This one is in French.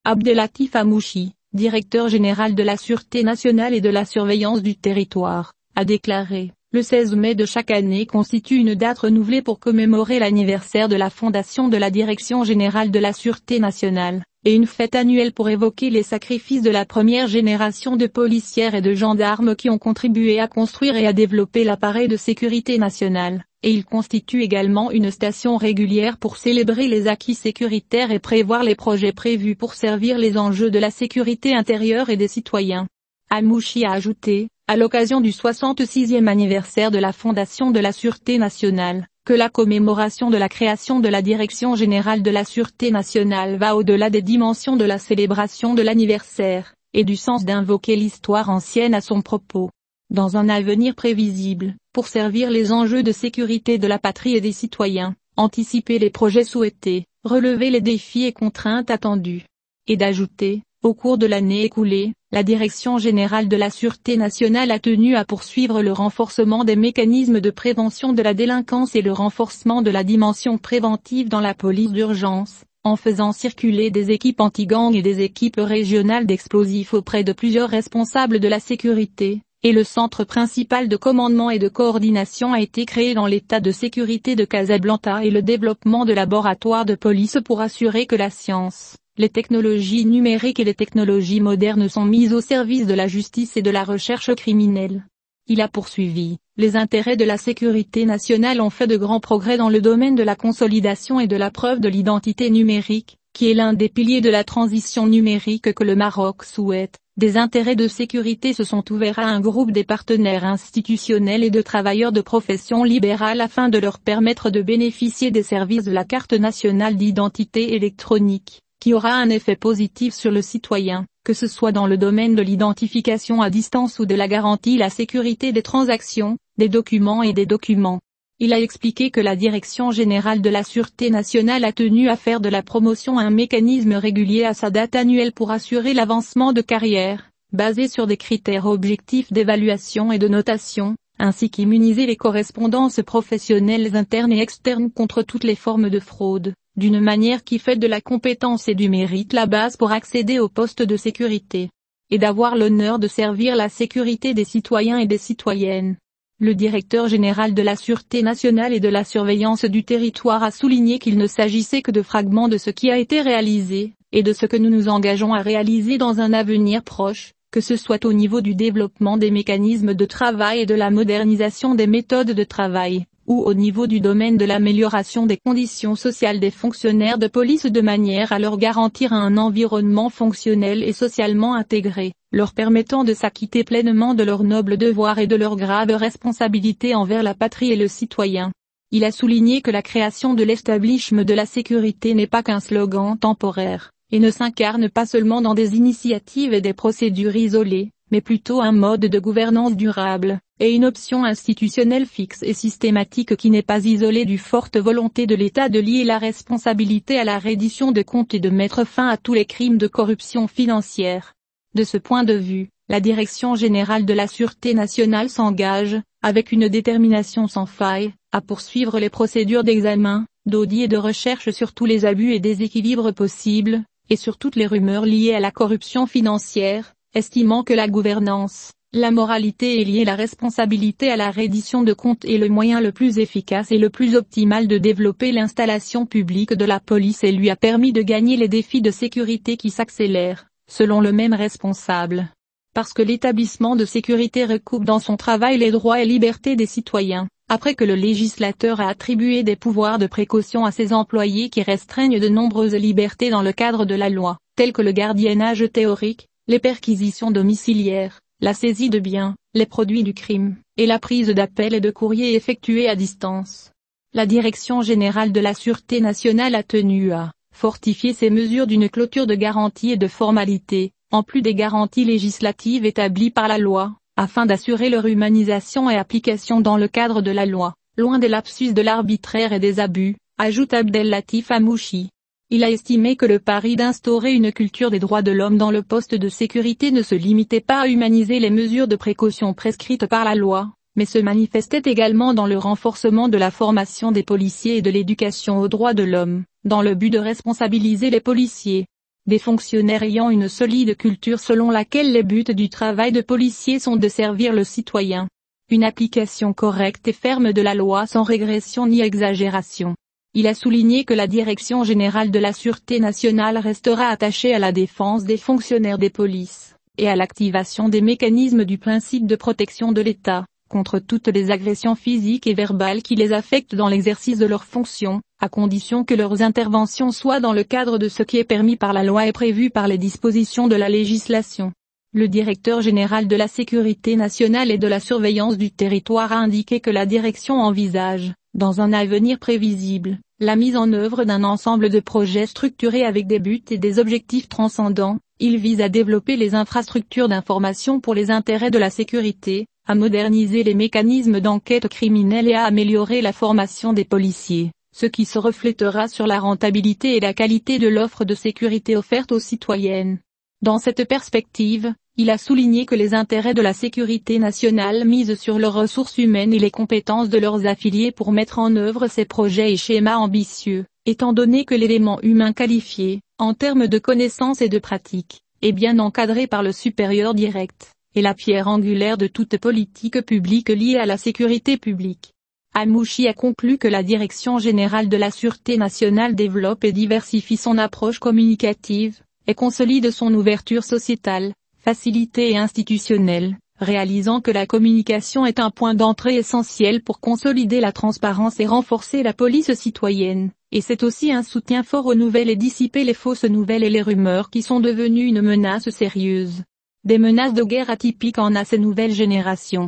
Abdellatif Hamouchi, directeur général de la Sûreté nationale et de la surveillance du territoire, a déclaré: le 16 mai de chaque année constitue une date renouvelée pour commémorer l'anniversaire de la fondation de la Direction générale de la Sûreté nationale, et une fête annuelle pour évoquer les sacrifices de la première génération de policières et de gendarmes qui ont contribué à construire et à développer l'appareil de sécurité nationale, et il constitue également une station régulière pour célébrer les acquis sécuritaires et prévoir les projets prévus pour servir les enjeux de la sécurité intérieure et des citoyens. Hamouchi a ajouté, à l'occasion du 66e anniversaire de la fondation de la Sûreté nationale, que la commémoration de la création de la Direction générale de la Sûreté nationale va au-delà des dimensions de la célébration de l'anniversaire, et du sens d'invoquer l'histoire ancienne à son propos. Dans un avenir prévisible, pour servir les enjeux de sécurité de la patrie et des citoyens, anticiper les projets souhaités, relever les défis et contraintes attendues. Et d'ajouter, au cours de l'année écoulée, la Direction générale de la Sûreté nationale a tenu à poursuivre le renforcement des mécanismes de prévention de la délinquance et le renforcement de la dimension préventive dans la police d'urgence, en faisant circuler des équipes anti-gang et des équipes régionales d'explosifs auprès de plusieurs responsables de la sécurité, et le centre principal de commandement et de coordination a été créé dans l'état de sécurité de Casablanca et le développement de laboratoires de police pour assurer que la science, les technologies numériques et les technologies modernes sont mises au service de la justice et de la recherche criminelle. Il a poursuivi, les intérêts de la sécurité nationale ont fait de grands progrès dans le domaine de la consolidation et de la preuve de l'identité numérique, qui est l'un des piliers de la transition numérique que le Maroc souhaite. Des intérêts de sécurité se sont ouverts à un groupe des partenaires institutionnels et de travailleurs de profession libérale afin de leur permettre de bénéficier des services de la carte nationale d'identité électronique, qui aura un effet positif sur le citoyen, que ce soit dans le domaine de l'identification à distance ou de la garantie la sécurité des transactions, des documents et des documents. Il a expliqué que la Direction générale de la Sûreté nationale a tenu à faire de la promotion un mécanisme régulier à sa date annuelle pour assurer l'avancement de carrière, basé sur des critères objectifs d'évaluation et de notation, ainsi qu'immuniser les correspondances professionnelles internes et externes contre toutes les formes de fraude, d'une manière qui fait de la compétence et du mérite la base pour accéder aux postes de sécurité, et d'avoir l'honneur de servir la sécurité des citoyens et des citoyennes. Le directeur général de la Sûreté nationale et de la surveillance du territoire a souligné qu'il ne s'agissait que de fragments de ce qui a été réalisé, et de ce que nous nous engageons à réaliser dans un avenir proche, que ce soit au niveau du développement des mécanismes de travail et de la modernisation des méthodes de travail, ou au niveau du domaine de l'amélioration des conditions sociales des fonctionnaires de police de manière à leur garantir un environnement fonctionnel et socialement intégré, leur permettant de s'acquitter pleinement de leurs nobles devoirs et de leurs graves responsabilités envers la patrie et le citoyen. Il a souligné que la création de l'établissement de la sécurité n'est pas qu'un slogan temporaire, et ne s'incarne pas seulement dans des initiatives et des procédures isolées, mais plutôt un mode de gouvernance durable, et une option institutionnelle fixe et systématique qui n'est pas isolée du forte volonté de l'État de lier la responsabilité à la reddition de comptes et de mettre fin à tous les crimes de corruption financière. De ce point de vue, la Direction générale de la Sûreté nationale s'engage, avec une détermination sans faille, à poursuivre les procédures d'examen, d'audit et de recherche sur tous les abus et déséquilibres possibles, et sur toutes les rumeurs liées à la corruption financière, estimant que la gouvernance, la moralité et liée la responsabilité à la reddition de comptes est le moyen le plus efficace et le plus optimal de développer l'installation publique de la police et lui a permis de gagner les défis de sécurité qui s'accélèrent, selon le même responsable. Parce que l'établissement de sécurité recoupe dans son travail les droits et libertés des citoyens, après que le législateur a attribué des pouvoirs de précaution à ses employés qui restreignent de nombreuses libertés dans le cadre de la loi, tels que le gardiennage théorique, les perquisitions domiciliaires, la saisie de biens, les produits du crime, et la prise d'appels et de courriers effectués à distance. La Direction générale de la Sûreté nationale a tenu à fortifier ces mesures d'une clôture de garanties et de formalités, en plus des garanties législatives établies par la loi, afin d'assurer leur humanisation et application dans le cadre de la loi, loin des lapsus de l'arbitraire et des abus, ajoute Abdellatif Hamouchi. Il a estimé que le pari d'instaurer une culture des droits de l'homme dans le poste de sécurité ne se limitait pas à humaniser les mesures de précaution prescrites par la loi, mais se manifestait également dans le renforcement de la formation des policiers et de l'éducation aux droits de l'homme, dans le but de responsabiliser les policiers. des fonctionnaires ayant une solide culture selon laquelle les buts du travail de policier sont de servir le citoyen. Une application correcte et ferme de la loi sans régression ni exagération. Il a souligné que la Direction générale de la Sûreté nationale restera attachée à la défense des fonctionnaires des polices, et à l'activation des mécanismes du principe de protection de l'État, contre toutes les agressions physiques et verbales qui les affectent dans l'exercice de leurs fonctions, à condition que leurs interventions soient dans le cadre de ce qui est permis par la loi et prévu par les dispositions de la législation. Le directeur général de la Sécurité nationale et de la surveillance du territoire a indiqué que la direction envisage, dans un avenir prévisible, la mise en œuvre d'un ensemble de projets structurés avec des buts et des objectifs transcendants. Il vise à développer les infrastructures d'information pour les intérêts de la sécurité, à moderniser les mécanismes d'enquête criminelle et à améliorer la formation des policiers, ce qui se reflétera sur la rentabilité et la qualité de l'offre de sécurité offerte aux citoyennes. Dans cette perspective, il a souligné que les intérêts de la sécurité nationale misent sur leurs ressources humaines et les compétences de leurs affiliés pour mettre en œuvre ces projets et schémas ambitieux, étant donné que l'élément humain qualifié, en termes de connaissances et de pratiques, est bien encadré par le supérieur direct, et la pierre angulaire de toute politique publique liée à la sécurité publique. Hamouchi a conclu que la Direction générale de la Sûreté nationale développe et diversifie son approche communicative, et consolide son ouverture sociétale, facilitée et institutionnelle, réalisant que la communication est un point d'entrée essentiel pour consolider la transparence et renforcer la police citoyenne, et c'est aussi un soutien fort aux nouvelles et dissiper les fausses nouvelles et les rumeurs qui sont devenues une menace sérieuse. Des menaces de guerre atypiques en à ces nouvelles générations.